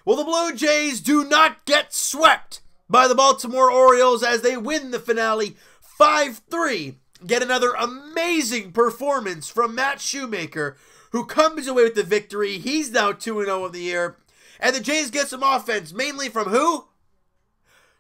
Well, the Blue Jays do not get swept by the Baltimore Orioles as they win the finale 5-3. Get another amazing performance from Matt Shoemaker, who comes away with the victory. He's now 2-0 in the year. And the Jays get some offense, mainly from who?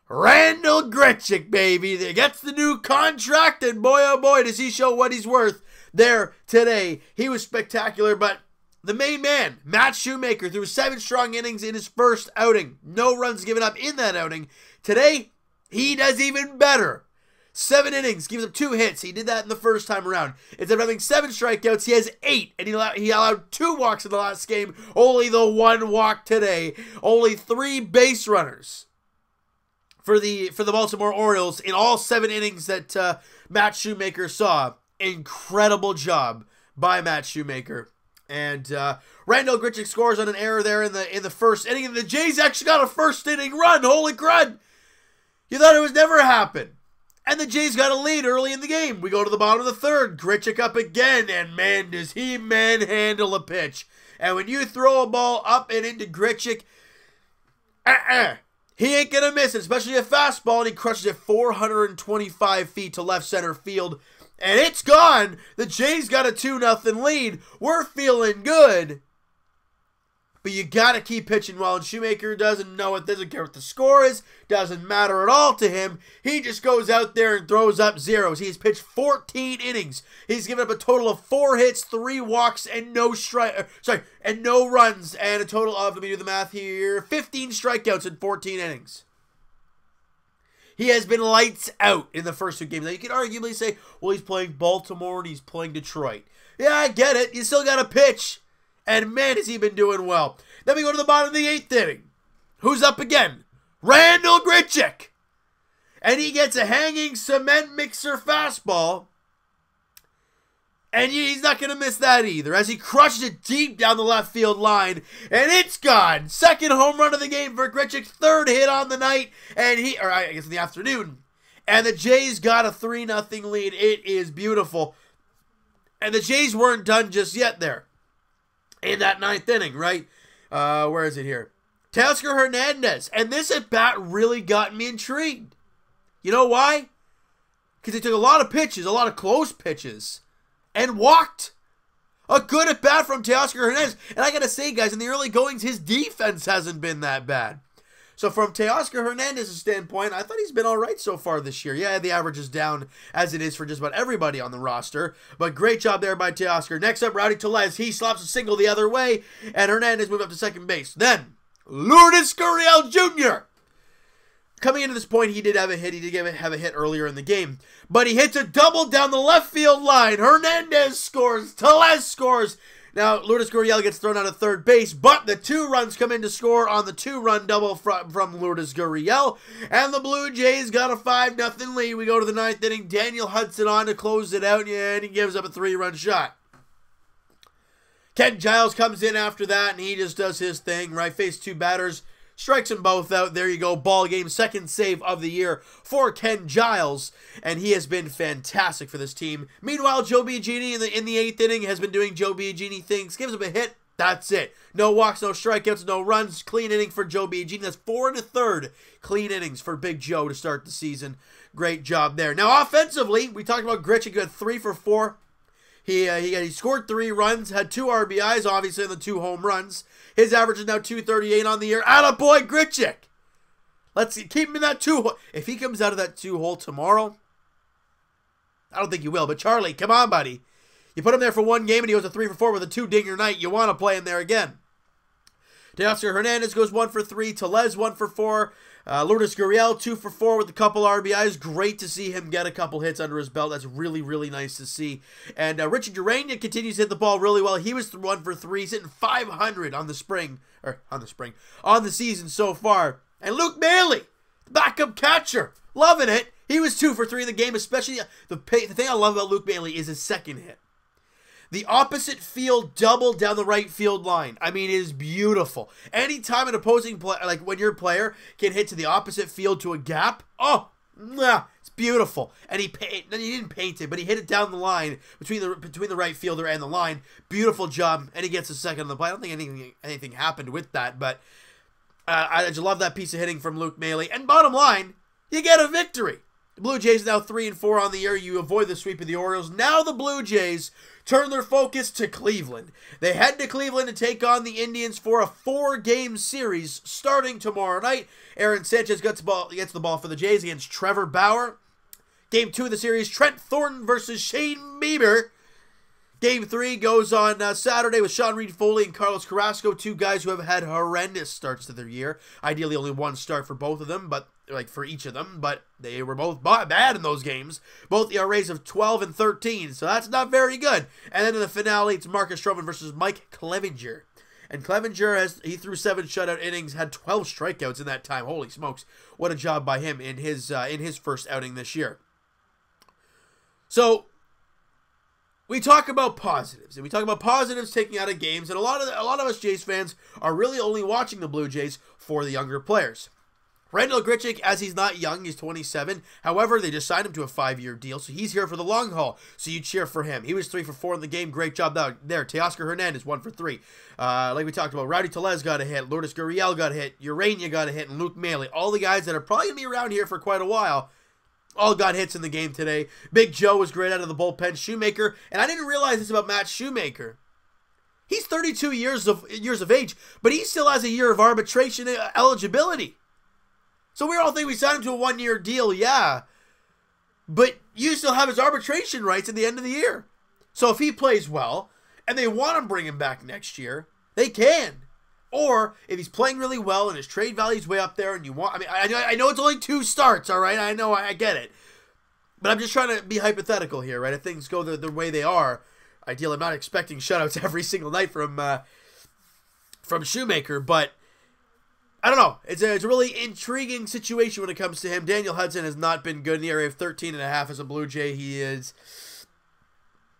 Randal Grichuk, baby. He gets the new contract, and boy, oh boy, does he show what he's worth there today. He was spectacular, but the main man, Matt Shoemaker, threw 7 strong innings in his first outing. No runs given up in that outing. Today, he does even better. 7 innings, gives up 2 hits. He did that in the first time around. Instead of having 7 strikeouts, he has 8, and he allowed 2 walks in the last game. Only the 1 walk today. Only 3 base runners for the Baltimore Orioles in all 7 innings that Matt Shoemaker saw. Incredible job by Matt Shoemaker. And Randal Grichuk scores on an error there in the first inning, and the Jays actually got a first inning run. Holy crud! You thought it would never happen. And the Jays got a lead early in the game. We go to the bottom of the third. Grichuk up again, and man, does he manhandle a pitch. And when you throw a ball up and into Grichuk, he ain't gonna miss it, especially a fastball, and he crushes it 425 feet to left center field. And it's gone. The Jays got a 2-0 lead. We're feeling good. But you got to keep pitching well. And Shoemaker doesn't know it. Doesn't care what the score is. Doesn't matter at all to him. He just goes out there and throws up zeros. He's pitched 14 innings. He's given up a total of 4 hits, 3 walks, and no runs. And a total of, let me do the math here, 15 strikeouts in 14 innings. He has been lights out in the first 2 games. Now, you could arguably say, well, he's playing Baltimore and he's playing Detroit. Yeah, I get it. You still got to pitch. And, man, has he been doing well. Then we go to the bottom of the 8th inning. Who's up again? Randal Grichuk. And he gets a hanging cement mixer fastball. And he's not going to miss that either, as he crushes it deep down the left field line. And it's gone. 2nd home run of the game for Grichuk. 3rd hit on the night. Or I guess in the afternoon. And the Jays got a 3-0 lead. It is beautiful. And the Jays weren't done just yet there. In that 9th inning, right? Where is it here? Teoscar Hernandez. And this at-bat really got me intrigued. You know why? Because he took a lot of pitches, a lot of close pitches, and walked. A good at-bat from Teoscar Hernandez. And I got to say, guys, in the early goings, his defense hasn't been that bad. So from Teoscar Hernandez's standpoint, I thought he's been all right so far this year. Yeah, the average is down, as it is for just about everybody on the roster. But great job there by Teoscar. Next up, Rowdy Tellez. He slaps a single the other way, and Hernandez moved up to second base. Then, Lourdes Gurriel Jr. Coming into this point, he did have a hit. He did have a hit earlier in the game. But he hits a double down the left field line. Hernandez scores. Tellez scores. Now, Lourdes Gurriel gets thrown out of third base, but the 2 runs come in to score on the 2-run double from Lourdes Gurriel, and the Blue Jays got a 5-0 lead. We go to the 9th inning. Daniel Hudson on to close it out, and he gives up a 3-run shot. Ken Giles comes in after that, and he just does his thing, right? Faced 2 batters, strikes them both out. There you go, ball game. 2nd save of the year for Ken Giles, and he has been fantastic for this team. Meanwhile, Joe Biagini in the 8th inning has been doing Joe Biagini things. Gives him a hit. That's it. No walks, no strikeouts, no runs. Clean inning for Joe Biagini. That's 4 1/3 clean innings for Big Joe to start the season. Great job there. Now, offensively, we talked about Grichuk. He had 3 for 4. He scored 3 runs, had 2 RBIs, obviously, in the 2 home runs. His average is now 238 on the year. Attaboy, Grichuk. Let's keep him in that 2 hole. If he comes out of that 2 hole tomorrow, I don't think he will, but Charlie, come on, buddy. You put him there for 1 game and he goes a 3 for 4 with a 2-dinger night. You want to play him there again. Teoscar Hernandez goes 1 for 3. Tellez 1 for 4. Lourdes Gurriel 2 for 4 with a couple RBIs. Great to see him get a couple hits under his belt. That's really, really nice to see. And Richard Urania continues to hit the ball really well. He was 1 for 3. He's hitting 500 on the season so far. And Luke Bailey, the backup catcher, loving it. He was 2 for 3 in the game, especially the thing I love about Luke Bailey is his 2nd hit. The opposite field double down the right field line. I mean, it is beautiful. Anytime an opposing player, like when your player can hit to the opposite field to a gap, oh, it's beautiful. And he didn't paint it, but he hit it down the line between the right fielder and the line. Beautiful job, and he gets a 2nd on the play. I don't think anything happened with that, but I just love that piece of hitting from Reid-Foley. And bottom line, you get a victory. The Blue Jays now 3-4 on the year. You avoid the sweep of the Orioles. Now the Blue Jays turn their focus to Cleveland. They head to Cleveland to take on the Indians for a 4-game series starting tomorrow night. Aaron Sanchez gets the ball for the Jays against Trevor Bauer. Game 2 of the series, Trent Thornton versus Shane Bieber. Game 3 goes on Saturday with Sean Reid-Foley and Carlos Carrasco, 2 guys who have had horrendous starts to their year. Ideally, only 1 start for both of them, but for each of them, but they were both bad in those games. Both ERAs of 12 and 13, so that's not very good. And then in the finale, it's Marcus Stroman versus Mike Clevinger. And Clevinger, he threw 7 shutout innings, had 12 strikeouts in that time. Holy smokes, what a job by him in his first outing this year. So we talk about positives, and we talk about positives taking out of games, and a lot of us Jays fans are really only watching the Blue Jays for the younger players. Randal Grichuk, as he's not young, he's 27. However, they just signed him to a 5-year deal, so he's here for the long haul. So you cheer for him. He was 3 for 4 in the game. Great job there. Teoscar Hernandez, 1 for 3. Like we talked about, Rowdy Tellez got a hit. Lourdes Gurriel got a hit. Urania got a hit. And Reid-Foley. All the guys that are probably going to be around here for quite a while all got hits in the game today. Big Joe was great out of the bullpen. Shoemaker, and I didn't realize this about Matt Shoemaker. He's 32 years of age, but he still has a year of arbitration eligibility. So we all think we signed him to a 1-year deal, yeah. But you still have his arbitration rights at the end of the year. So if he plays well, and they want to bring him back next year, they can. Or if he's playing really well and his trade value's way up there, and you want, I know it's only 2 starts, all right? I know, I get it. But I'm just trying to be hypothetical here, right? If things go the way they are, ideally, I'm not expecting shutouts every single night from Shoemaker, but I don't know. It's a really intriguing situation when it comes to him. Daniel Hudson has not been good in the area of 13.5 as a Blue Jay.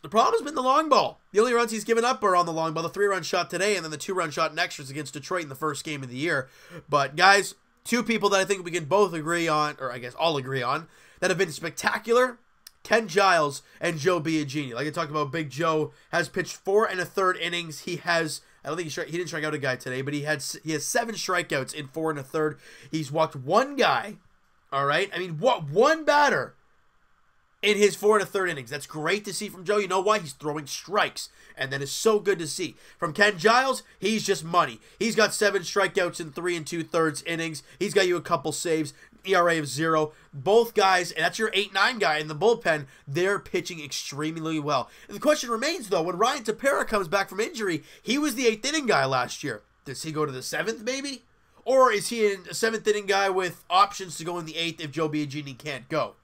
The problem has been the long ball. The only runs he's given up are on the long ball. The 3-run shot today and then the 2-run shot in extras against Detroit in the first game of the year. But guys, 2 people that I think we can both agree on, or I guess all agree on, that have been spectacular: Ken Giles and Joe Biagini. Like I talked about, Big Joe has pitched 4 1/3 innings. He didn't strike out a guy today, but he has 7 strikeouts in 4 1/3. He's walked 1 guy. All right, one batter in his 4 1/3 innings. That's great to see from Joe. You know why? He's throwing strikes, and that is so good to see. From Ken Giles, he's just money. He's got 7 strikeouts in 3 2/3 innings. He's got you a couple saves. ERA of 0. Both guys, and that's your 8-9 guy in the bullpen, they're pitching extremely well. And the question remains, though, when Ryan Tepera comes back from injury, he was the 8th inning guy last year. Does he go to the 7th, maybe? Or is he a 7th inning guy with options to go in the 8th if Joe Biagini can't go?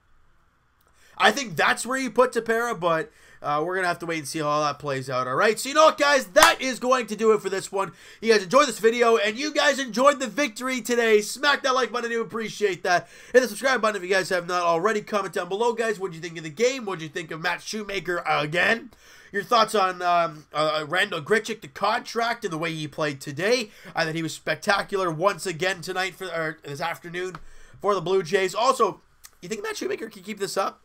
I think that's where you put Tepera, but we're going to have to wait and see how all that plays out, all right? So you know what, guys? That is going to do it for this one. You guys enjoyed this video, and you guys enjoyed the victory today. Smack that like button. I do appreciate that. Hit the subscribe button if you guys have not already. Comment down below, guys. What did you think of the game? What did you think of Matt Shoemaker again? Your thoughts on Randal Grichuk, the contract, and the way he played today. I thought he was spectacular once again tonight, or this afternoon, for the Blue Jays. Also, you think Matt Shoemaker can keep this up?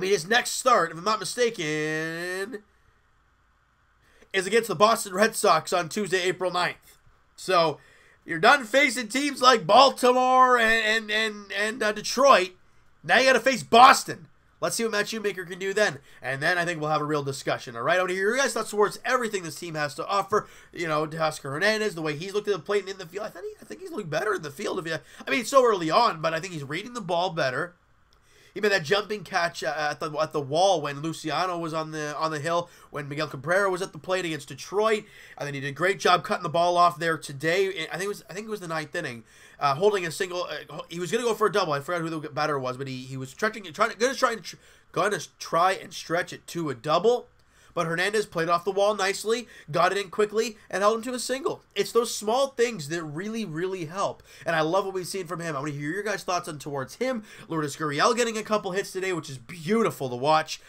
His next start, if I'm not mistaken, is against the Boston Red Sox on Tuesday, April 9th. So, you're done facing teams like Baltimore and Detroit. Now you got to face Boston. Let's see what Matt Shoemaker can do then. And then I think we'll have a real discussion, all right? I want to hear your guys' thoughts towards everything this team has to offer. You know, Teoscar Hernandez, the way he's looked at the plate and in the field. I think he's looking better in the field. It's so early on, but I think he's reading the ball better. He made that jumping catch at the wall when Luciano was on the hill, when Miguel Cabrera was at the plate against Detroit. I think he did a great job cutting the ball off there today. I think it was the 9th inning, holding a single. He was going to go for a double. I forgot who the batter was, but he was going to try and stretch it to a double. But Hernandez played off the wall nicely, got it in quickly, and held him to a single. It's those small things that really, really help. And I love what we've seen from him. I want to hear your guys' thoughts on towards him. Lourdes Gurriel getting a couple hits today, which is beautiful to watch.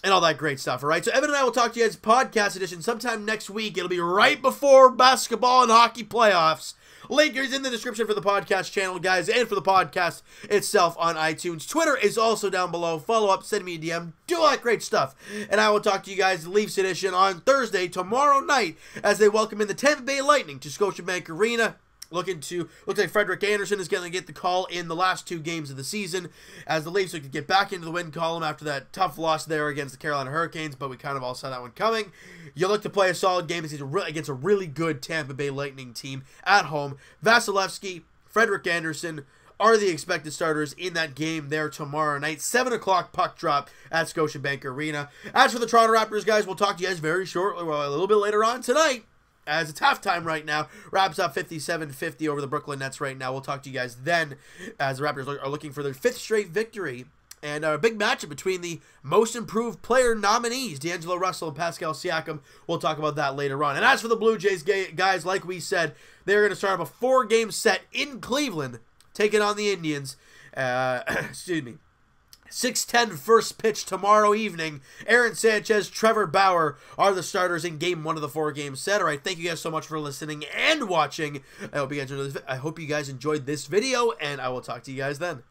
And all that great stuff, all right? So Evan and I will talk to you guys podcast edition sometime next week. It'll be right before basketball and hockey playoffs. Link is in the description for the podcast channel, guys, and for the podcast itself on iTunes. Twitter is also down below. Follow up, send me a DM, do all that great stuff. And I will talk to you guys Leafs edition on Thursday, tomorrow night, as they welcome in the Tampa Bay Lightning to Scotiabank Arena. looks like Frederik Andersen is going to get the call in the last 2 games of the season as the Leafs look to get back into the win column after that tough loss there against the Carolina Hurricanes, but we kind of all saw that one coming. You look to play a solid game against a really good Tampa Bay Lightning team at home. Vasilevsky, Frederik Andersen are the expected starters in that game there tomorrow night. 7 o'clock puck drop at Scotiabank Arena. As for the Toronto Raptors, guys, we'll talk to you guys very shortly, well, a little bit later on tonight, as it's halftime right now. Raps up 57-50 over the Brooklyn Nets right now. We'll talk to you guys then as the Raptors are looking for their 5th straight victory. And a big matchup between the most improved player nominees, D'Angelo Russell and Pascal Siakam. We'll talk about that later on. And as for the Blue Jays, guys, like we said, they're going to start up a 4-game set in Cleveland, taking on the Indians. Excuse me. 6:10 first pitch tomorrow evening. Aaron Sanchez, Trevor Bauer are the starters in game 1 of the 4-game set. All right, thank you guys so much for listening and watching. I hope you guys enjoyed this video, and I will talk to you guys then.